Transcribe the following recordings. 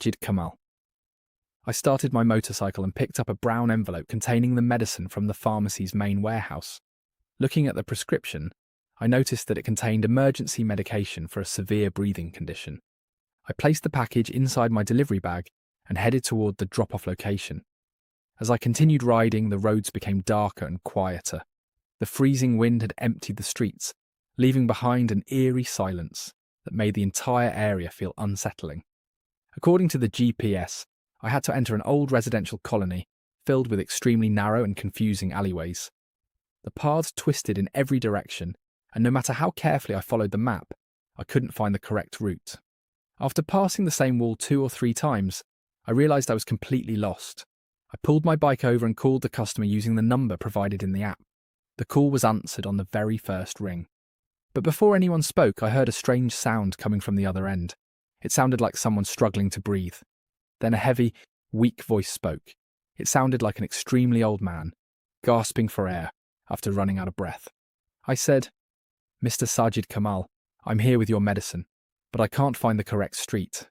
Sajid Kamal. I started my motorcycle and picked up a brown envelope containing the medicine from the pharmacy's main warehouse. Looking at the prescription, I noticed that it contained emergency medication for a severe breathing condition. I placed the package inside my delivery bag and headed toward the drop-off location. As I continued riding, the roads became darker and quieter. The freezing wind had emptied the streets, leaving behind an eerie silence that made the entire area feel unsettling. According to the GPS, I had to enter an old residential colony filled with extremely narrow and confusing alleyways. The paths twisted in every direction, and no matter how carefully I followed the map, I couldn't find the correct route. After passing the same wall 2 or 3 times, I realised I was completely lost. I pulled my bike over and called the customer using the number provided in the app. The call was answered on the very first ring. But before anyone spoke, I heard a strange sound coming from the other end. It sounded like someone struggling to breathe. Then a heavy, weak voice spoke. It sounded like an extremely old man, gasping for air after running out of breath. I said, "Mr. Sajid Kamal, I'm here with your medicine, but I can't find the correct street."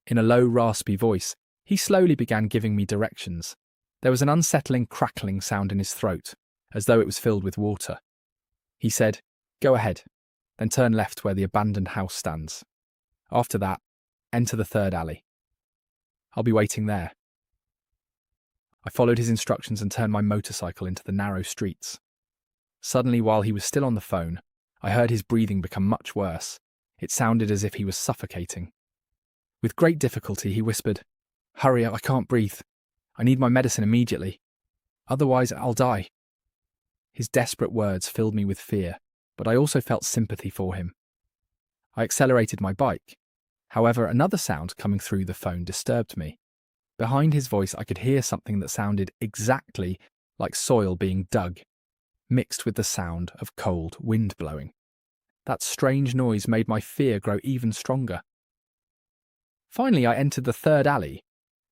In a low, raspy voice, he slowly began giving me directions. There was an unsettling crackling sound in his throat, as though it was filled with water. He said, "Go ahead, then turn left where the abandoned house stands. After that, enter the 3rd alley. I'll be waiting there." I followed his instructions and turned my motorcycle into the narrow streets. Suddenly, while he was still on the phone, I heard his breathing become much worse. It sounded as if he was suffocating. With great difficulty, he whispered, "Hurry up, I can't breathe. I need my medicine immediately. Otherwise, I'll die." His desperate words filled me with fear, but I also felt sympathy for him. I accelerated my bike. However, another sound coming through the phone disturbed me. Behind his voice, I could hear something that sounded exactly like soil being dug, mixed with the sound of cold wind blowing. That strange noise made my fear grow even stronger. Finally, I entered the 3rd alley.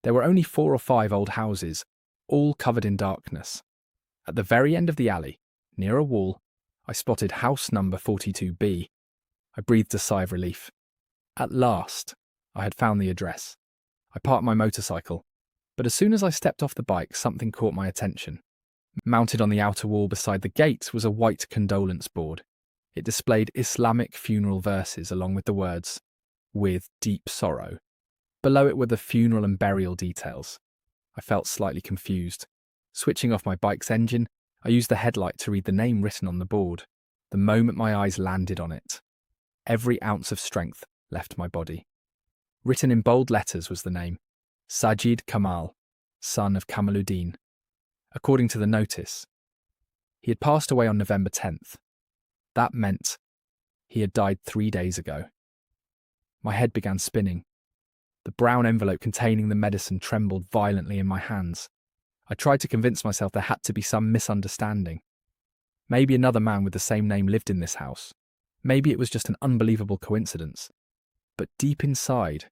There were only 4 or 5 old houses, all covered in darkness. At the very end of the alley, near a wall, I spotted house number 42B. I breathed a sigh of relief. At last, I had found the address. I parked my motorcycle, but as soon as I stepped off the bike, something caught my attention. Mounted on the outer wall beside the gate was a white condolence board. It displayed Islamic funeral verses along with the words, "With deep sorrow." Below it were the funeral and burial details. I felt slightly confused. Switching off my bike's engine, I used the headlight to read the name written on the board. The moment my eyes landed on it, every ounce of strength left my body. Written in bold letters was the name, Sajid Kamal, son of Kamaluddin. According to the notice, he had passed away on November 10th. That meant he had died 3 days ago. My head began spinning. The brown envelope containing the medicine trembled violently in my hands. I tried to convince myself there had to be some misunderstanding. Maybe another man with the same name lived in this house. Maybe it was just an unbelievable coincidence. But deep inside,